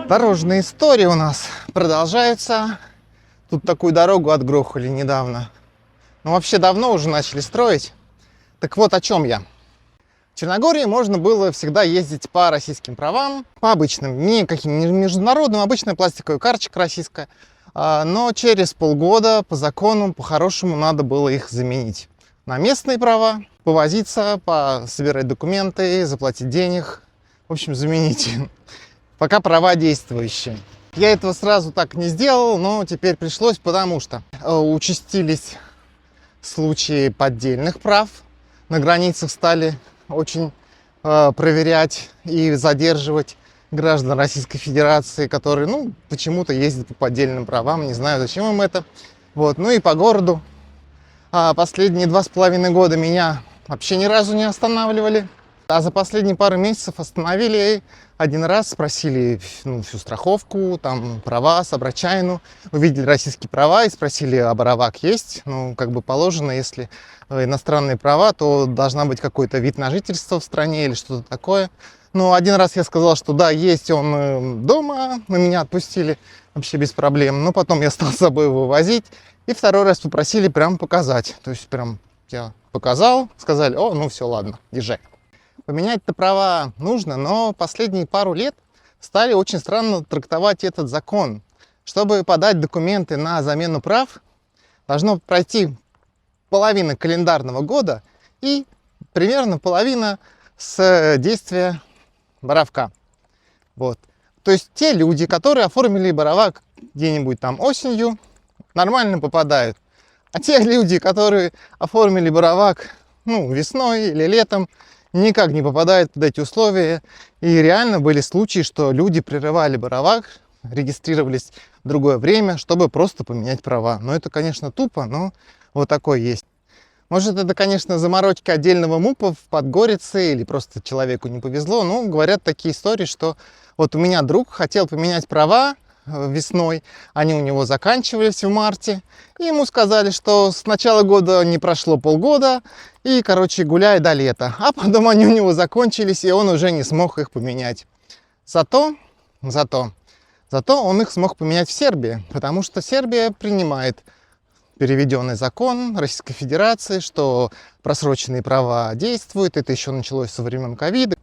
Дорожные истории у нас продолжаются. Тут такую дорогу отгрохали недавно. Ну, вообще давно уже начали строить. Так вот, о чем я. В Черногории можно было всегда ездить по российским правам, по обычным, не каким не международным, обычная пластиковая карточка российская. Но через полгода по закону, по-хорошему, надо было их заменить на местные права, повозиться, собирать документы, заплатить денег. В общем, заменить. Пока права действующие. Я этого сразу так не сделал, но теперь пришлось, потому что участились случаи поддельных прав. На границах стали очень проверять и задерживать граждан Российской Федерации, которые, почему-то ездят по поддельным правам, не знаю, зачем им это. Вот. Ну и по городу. Последние 2,5 года меня вообще ни разу не останавливали. А за последние пару месяцев остановили один раз, спросили всю страховку, там права, собрачайну, увидели российские права и спросили, а боровак есть? Как бы положено, если иностранные права, то должна быть какой-то вид на жительство в стране или что-то такое. Один раз я сказал, что да, есть он дома, на меня отпустили вообще без проблем, но потом я стал с собой его возить, и второй раз попросили прям показать. То есть прям я показал, сказали, все, ладно, езжай. Поменять-то права нужно, но последние пару лет стали очень странно трактовать этот закон. Чтобы подать документы на замену прав, должно пройти половина календарного года и примерно половина с действия боровка. Вот. То есть те люди, которые оформили боровак где-нибудь там осенью, нормально попадают. А те люди, которые оформили боровак весной или летом, никак не попадают под эти условия. И реально были случаи, что люди прерывали боровак, регистрировались в другое время, чтобы просто поменять права. Это, конечно, тупо, но вот такое есть. Может, это, конечно, заморочки отдельного МУПа в Подгорице или просто человеку не повезло. Говорят такие истории, что вот у меня друг хотел поменять права весной, они у него заканчивались в марте, и ему сказали, что с начала года не прошло полгода, и, гуляй до лета. А потом они у него закончились, и он уже не смог их поменять. Зато он их смог поменять в Сербии, потому что Сербия принимает переведенный закон Российской Федерации, что просроченные права действуют. Это еще началось со времен ковида.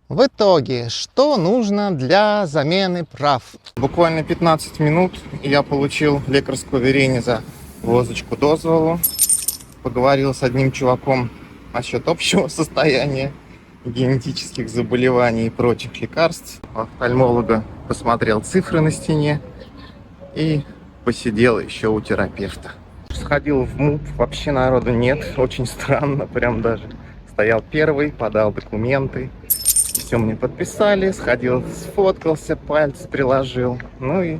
В итоге, что нужно для замены прав? Буквально 15 минут, и я получил лекарское уверение за возочку дозволу. Поговорил с одним чуваком насчет общего состояния, генетических заболеваний и прочих лекарств. Офтальмолога посмотрел цифры на стене и посидел еще у терапевта. Сходил в МУП, вообще народу нет, очень странно, прям даже. Стоял первый, подал документы. Все мне подписали, сходил, сфоткался, пальцы приложил. И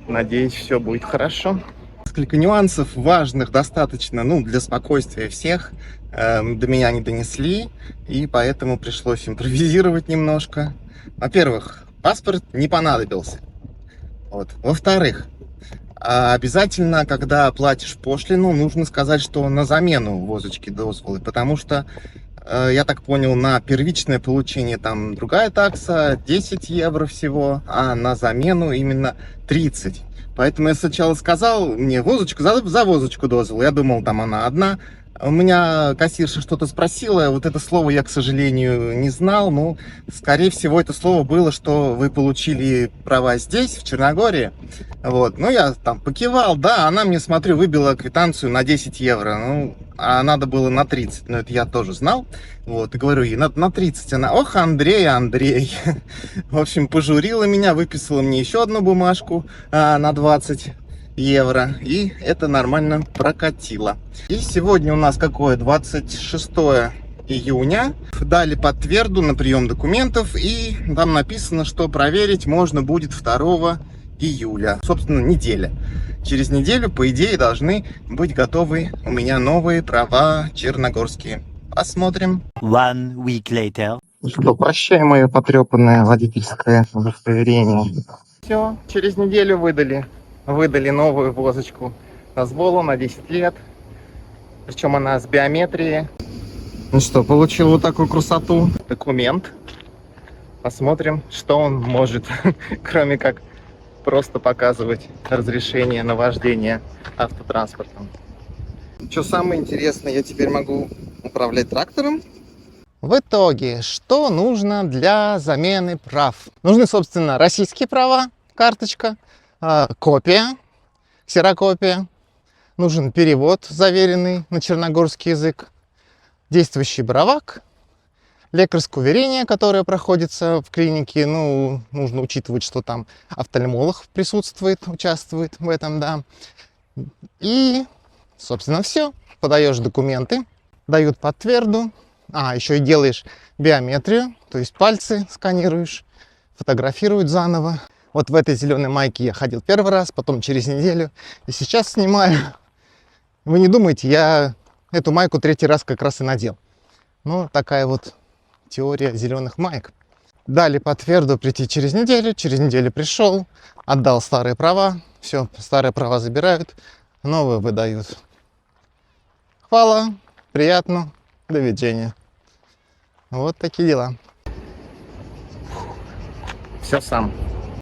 надеюсь, все будет хорошо. Несколько нюансов важных достаточно, для спокойствия всех. До меня не донесли, и поэтому пришлось импровизировать немножко. Во-первых, паспорт не понадобился. Во-вторых, обязательно, когда платишь пошлину, нужно сказать, что на замену возочки дозволы, потому что я так понял, на первичное получение там другая такса, 10 евро всего, а на замену именно 30. Поэтому я сначала сказал мне возочку, за возочку дозвол. Я думал, там она одна. У меня кассирша что-то спросила, это слово я, к сожалению, не знал. Скорее всего, это слово было, что вы получили права здесь, в Черногории. Я там покивал, да, она мне, смотрю, выбила квитанцию на 10 евро. А надо было на 30, это я тоже знал. И говорю ей, на 30. Она, ох, Андрей. В общем, пожурила меня, выписала мне еще одну бумажку на 20 евро. И это нормально прокатило. И сегодня у нас 26 июня. Дали подтверду на прием документов. И там написано, что проверить можно будет 2 июля. Собственно, неделя. Через неделю, по идее, должны быть готовы у меня новые права черногорские. Посмотрим. 1 week later. Что, прощай, мое потрепанное водительское удостоверение. Все, через неделю выдали новую возочку дозвола на 10 лет. Причем она с биометрией. Получил вот такую красоту. Документ. Посмотрим, что он может, кроме как просто показывать разрешение на вождение автотранспортом. Что самое интересное, я теперь могу управлять трактором. В итоге, что нужно для замены прав? Нужны, собственно, российские права, карточка, копия, ксерокопия. Нужен перевод, заверенный на черногорский язык, действующий бравак, лекарское уверение, которое проходится в клинике. Ну, нужно учитывать, что там офтальмолог присутствует, участвует в этом, да. И, собственно, все. Подаешь документы, дают подтверду. Еще и делаешь биометрию, то есть пальцы сканируешь, фотографируют заново. Вот в этой зеленой майке я ходил первый раз, потом через неделю. И сейчас снимаю. Вы не думайте, я эту майку третий раз как раз и надел. Ну, такая вот теория зеленых маек. Дали подтверду прийти через неделю пришел, отдал старые права, все, старые права забирают, новые выдают. Хвала, приятно, до видения. Вот такие дела. Все сам.